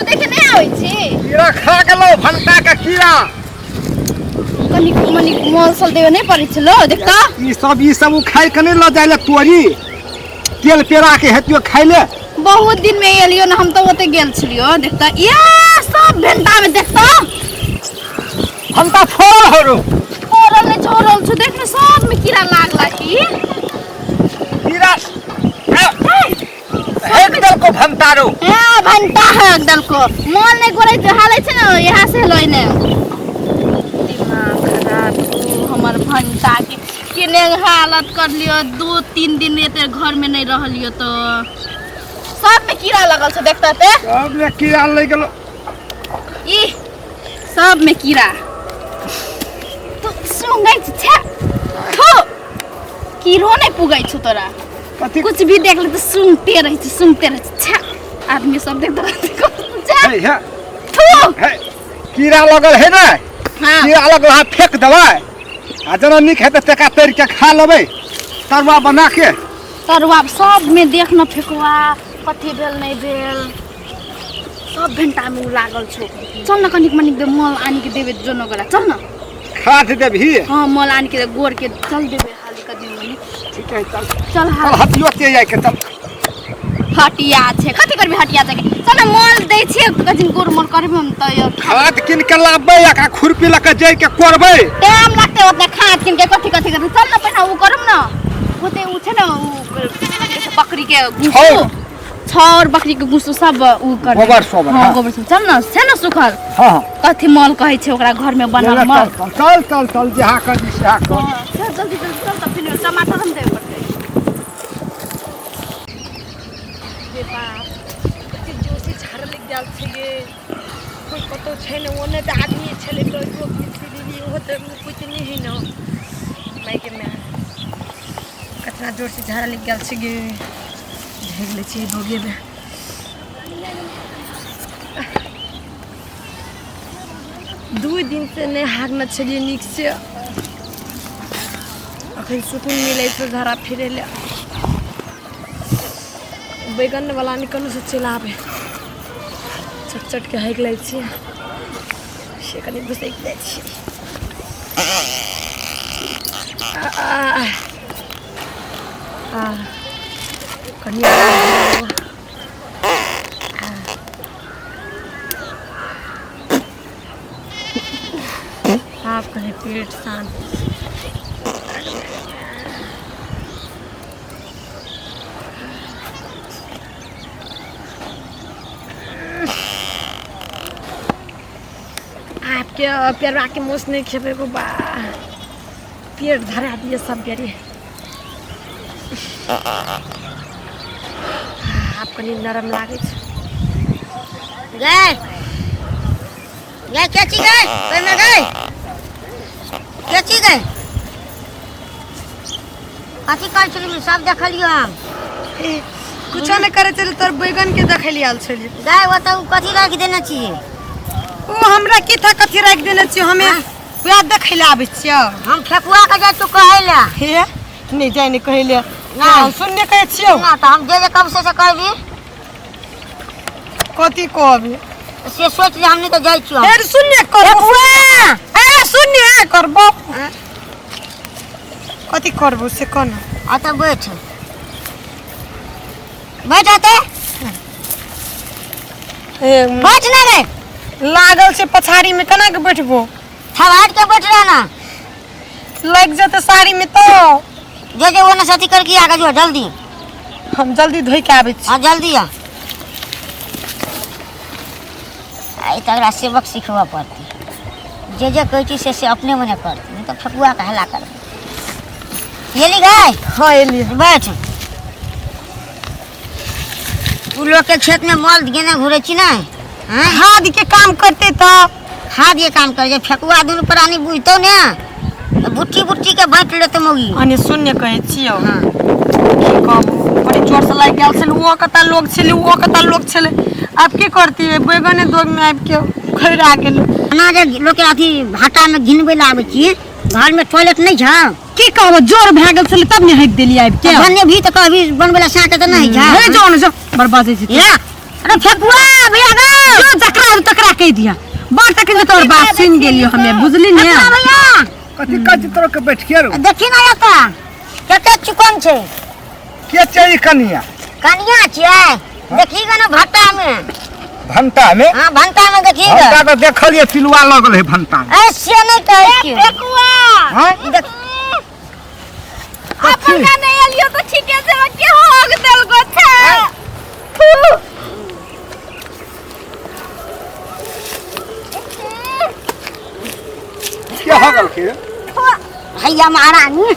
देखे नहीं आवे छी कीड़ा खा गेलो भंटा के कीड़ा कनिक मनिक मौसल देवे नहीं पड़े छलो देख त ई सब खाइ के नहीं ल जाइले तोरी तेल पेरा के हेतियो खाइले बहुत दिन में एलियो ना हम तो ओते गेल छलियो देख त ये सब भेंटा में देख त भंटा फोड़ हरो छोरल ने छोरल छु देख न सब में कीड़ा लागला की कीड़ा हेक दल को भंटा रो ए भंटा हेक दल को मन नहीं करे हाले छ न यहां से लई ने दिमाग खराब हमर भंटा के केने हालत कर लियो 2-3 दिन एते घर में नहीं रहलियो तो सब में कीड़ा लगल छ देखता ते सब में कीड़ा लग गेलो ई सब में कीड़ा तो सुंगै छ थो कीड़ो नहीं पुगै छ तोरा कथि कुछ भी देख ले तो सुंगते रह छ आदमी सब देख हे हे थो कीड़ा लगल है ना हां कीड़ा लगल है फेंक देबै आ जना निक है त टेका तैर के खा लेबै तरुआ बना के तरुआ सब में देख न फेकवा कथि भेल नहीं भेल सब घंटा में लागल छ चल न कनिक मनिक दे मल आनी के देबे जोनो गला चल न खाद देबही हां मल आनी के गोर के चल देबे हाली का दिन मनी ठीक है चल चल चल हटियो ते जाय के चल हटिया छे कथि करबी हटिया जाके चल न मल दै छे कजिन गोर मल करबे हम त खाद किन के लाबे आ खुरपी लके जाय के कोरबे टाइम लागते ओते खाद किन के कथि कथि कर चल न पहिना उ करम न ओते उ छे न उ बकरी के गुसु छौर बकरी के गुसु सब उ कर गोबर सोबर हां गोबर सब चल न से न सुखल हां कथि मल कहै छे ओकरा घर में बनल मल चल चल चल जहाँ कर दी से कर चल जल्दी चल त फिर टमाटर हम देबे पड़ते रे बाप कते जोशी झाड़ लग गेल छै गे कोई कतो छै ने ओने त आदमी छले तो जो दीदी हो त कुछ नहीं है न माय के मैं कतना जोर से झाड़ लग गेल छै गे भेग ले छी भोगे में 2 दिन से नहीं हागना छलिए निक से अखन सुकून मिले तो धारा फिरे ले बैगन वाला निकल से चलाबे चट चट के हाइक लै छी से कनी घुसैक दै छी कनी आप कहे पेट शांत आपके पेड़वा के मोस नहीं खेबे को बा पेड़ धरा दिए सब पेड़े आप कनी नरम लागे छ गए क्या चीज गए कोई में गए क्या चीज गए कथी कर चली सब देखलियो हम कुछ नहीं करे चले तोर बैगन के देखली आल छली गए वो तो कथी रख देना चाहिए ओ हमरा की था कथी रख देना चाहिए हमें पूरा देखले आबे छियो हम फेकुआ के जा तू कहैला हे नहीं जाय नहीं कहले ना सुनने कहे छियो ना तो हम जे कब से कहबी कथी कहबी से सोच ले हमनी तो जाई छियो फिर सुनने करबो अरे सुनने करबो कथी करबो से कोन आता बैठ बैठ आते बैठ ना रे लागल से पछाड़ी में कना के बैठबो हवाट के बैठ रहा ना लग जाते साड़ी में तो जे वो ना साथी करके आगे जो जल्दी हम जल्दी धोई के आबे छी हां जल्दी आ आई तगड़ा सेवक सिखवा पड़ती जे कहती से अपने मने करती नहीं तो फकुआ का हला कर ये ली गए हां एली बैठ तू लोग के खेत में मल गेने घुरे छी ना हां हाथ के काम करते तो खाद ये काम कर जे फकुआ दुनु प्राणी बुझतो ने बुट्टी बुट्टी के बांट लेते मोगी अने सुनने कहे छियो हां कब बड़ी जोर से लाग गेल छल वो कता लोग छले वो कता लोग छले आप की करती है बैगने दोग में आब के खैरा गेल ना जे लोग के अथी भाटा में घिनबे ला आबे छी घर में टॉयलेट नहीं छ की कहबो जोर भ गेल छले तब ने हक देली आब के बन्ने भी तो कहबी बनबेला साटे तो नहीं छ हे जोन जो बर्बाद छै या अरे फेकुआ भैया गो जो जकरा तकरा कह दिया बड़ तक के तोर बात सुन गेलियो हमें बुझली ने भैया कथी कथी तरह के बैठ के रो देखी ना आता कते चिकन छे के चाहिए कनिया कनिया छियै देखिएगा ना भट्टा में भंटा में हां भट्टा में देखिएगा भंटा तो देखलिए पिलुआ लगल है भंटा में ऐसे नहीं कहे के फेकुआ हां अपन का नहीं आलियो तो ठीके से के होग देल गो छे के हो गल के भैया महारानी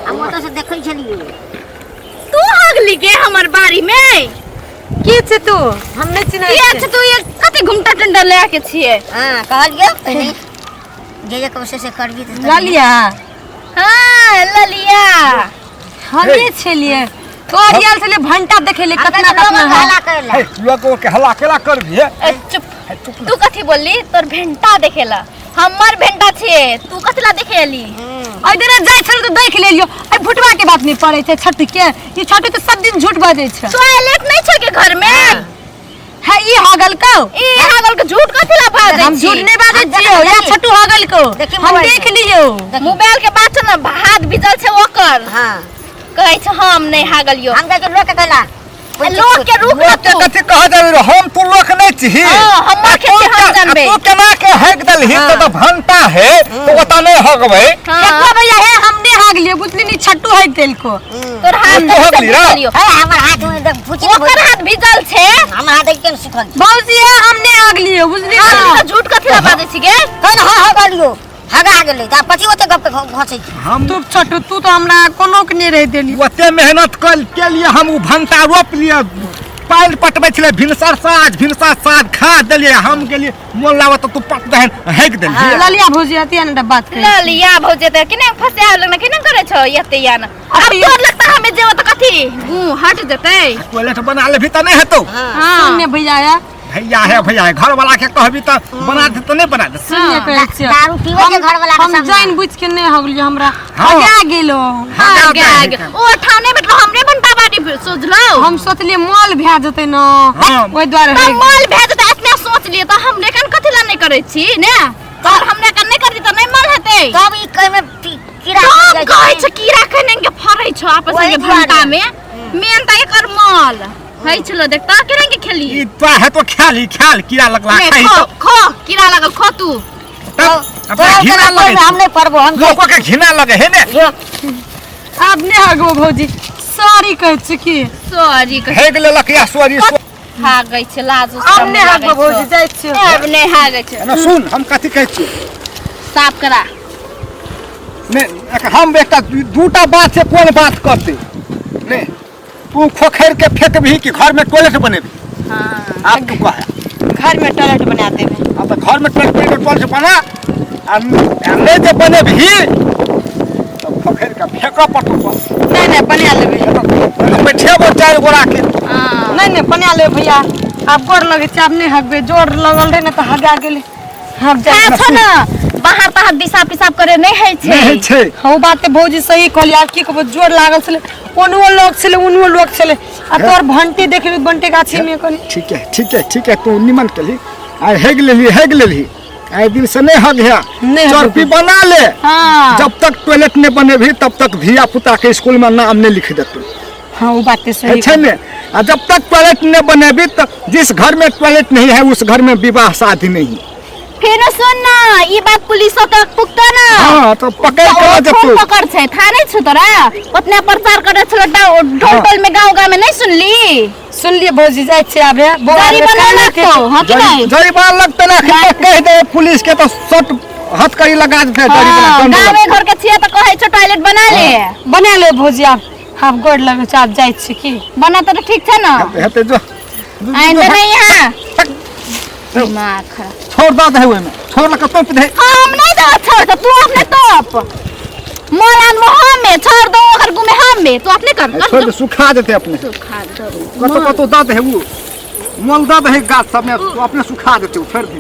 हम तो से देखै छलिए तू हगली के हमर बारी में की छे तू हम नहीं चिन्है ये अच्छा तू ये कते घुमटा टंडा ले के छिए हां कहलिए पहले जे कोशिश से करबी त लालिया हां ललिया हमे छलिए तोर याल छले भंटा देखे ले कितना कितना है हला कहला हे लोगों के हल्ला केला कर भी ए, चुप तू कथी बोलली तोर भेंटा देखेला हमर भेंटा छे तू कथला देखेली ओइ देना जाय छल तो देख लेलियो आई भुटवा के बात नहीं पड़े छे छठ के ई छठ तो सब दिन झूठ बाजे छे टॉयलेट नहीं छे के घर में है ई हगल को ई हगल के झूठ कथला बाजे हम झूठ नहीं बाजे छियो या छटू हगल को हम देख लियो मोबाइल के बात छ ना हाथ भिजल छे ओकर हां कहै छ हम नहीं हागलियो हम के लोग कहला लोग के रुक ना के तू कथी कह देबे हम तू लोग नहीं छी हमर खेती हम जानबे तू केना के हक दल ही तो भंटा है तो ओता नहीं हगबे देखो भैया है हमने हाग लियो बुझली नहीं छटू है तेल को तोर हाथ तो हगली रा है हमर हाथ में देख फुची ओकर हाथ भिजल छे हमर हाथ के सिखल भौजी है हमने हाग लियो बुझली हां झूठ कथला बाजे छी के कौन हगलियो हगा गेलै त पछी ओते गप घसै हम तू छटू तू तो हमरा कोनो के नहीं रह देली ओते मेहनत कर के लिए हम उ भंटा रोप लिए पाइल पटबै छले भिनसर साज खा देलिए हम गेलिए मोल लावत तू पट दहन हेक देलिए ललिया भौजी आती है ना बात करे ललिया भौजे त किने फसे लगना किने करे छ यते यान अब तोर लगता हमें जेव त कथी हट जते टॉयलेट बना ले भी त नहीं हेतौ हां सुनने भैया है भैया है घर वाला के कहबी त बना दे तो नहीं बना दे सुनने कहे छियै दारू पीवे के घर वाला हम जान बुझ के नहीं हगलियो हमरा हाँ। आगे गेलो आगे ओ ठाने में हमरे बनता बाड़ी सोचलो हम सोचलिए मॉल भे जते न हाँ। ओइ द्वारे त माल भेज त इतना सोच लिए त हमरे कन कथी ला नहीं करे छी ने और हमरे कन नहीं करती त नहीं मन हेते तब ई कह में कीड़ा सब कहै छ कीड़ा कने के फरै छ आपस वही में भंटा में मेन त एकर माल है छलो देखता केने के खेली ई तो है तो ख्याल कीड़ा लगला खाई खो तो खो कीड़ा लगल खो तू तब अपना घिना लगे हम नहीं परबो हम लोगों के घिना लगे है ने अब नहीं हगबो भौजी सॉरी कह चुकी सॉरी कह हेग लेलक या सॉरी हागै छ लाजो अब नहीं हगबो भौजी जाय छियो अब नहीं हागै छ ना सुन हम कथी कहै छी साफ करा ने हम बेटा दूटा बात से कोन बात करते ने तू खोखैर के फेंकबी कि घर में टॉयलेट बनेबी हां आप तू कह घर में टॉयलेट बना देबे अब घर में टॉयलेट बना आ नहीं जे बनेबी तो खोखैर का फेंका पटो नहीं बना लेबे बैठे वो चार गोरा के हां नहीं बना ले भैया आप गोर लगे छै आप नहीं हगबे जोर लगल रहे न त हगा गेले हम जाय अच्छा ना बाहर तहर दिशा पिसाब करे नहीं है छे नहीं छै हाँ बात भौजी सही कहली आप की कहबो जोर लागल छले ओनवो लोग छले उनवो लोग छले आ तोर भंटी देखबी बंटे गाछी में कनी ठीक है तू निमन कली आ हेग लेली आई दिन से नहीं हग है नहीं हग चौरपी बना ले हां जब तक टॉयलेट नहीं बनेबी तब तक धिया पुता के स्कूल में नाम नहीं लिख देते हां वो बात सही अच्छा ने आ जब तक टॉयलेट नहीं बनेबी तो जिस घर में टॉयलेट नहीं है उस घर में विवाह शादी नहीं फिर सुन ना ई बात पुलिस तक पुगता ना हाँ तो पकड़ के जब कौन तू पकड़ छै थाने छ तोरा उतना प्रचार करे छलो ढोल में गांव में नहीं सुनली सुन लिए भौजी जाय छै आबे गाड़ी बना लगतो हां कि नहीं जरीमाना लगता ना कह दे पुलिस के तो सट हथकड़ी लगा देते जरीमाना गांव घर के छिए त कहै छ टॉयलेट बना ले भौजी आप गोड़ लगे छ आप जाय छी की बना तो ठीक छै ना हेते जो आइंदा नहीं यहां दिमाग खराब छोड़ दे है में छोड़ लगा तो दे हम नहीं दे छोड़ के तू अपने तोप मोरान मोहम में छोड़ दो अगर गुमे हम में तू अपने कर छोड़ दे सुखा देते अपने खा दो कतो दाद है वो मोल दाद है गाछ सब में तो अपने सुखा देते हो फिर भी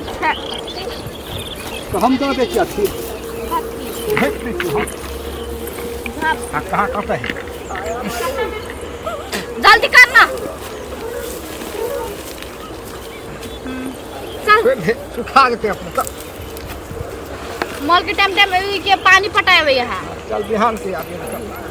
तो हम दाद क्या थी देख लीजिए हम कहाँ करता है जल्दी करना छोड़ दे सुखा देते अपने चल मॉल के टाइम टाइम के पानी पटाए यहाँ चल बिहान से आगे चल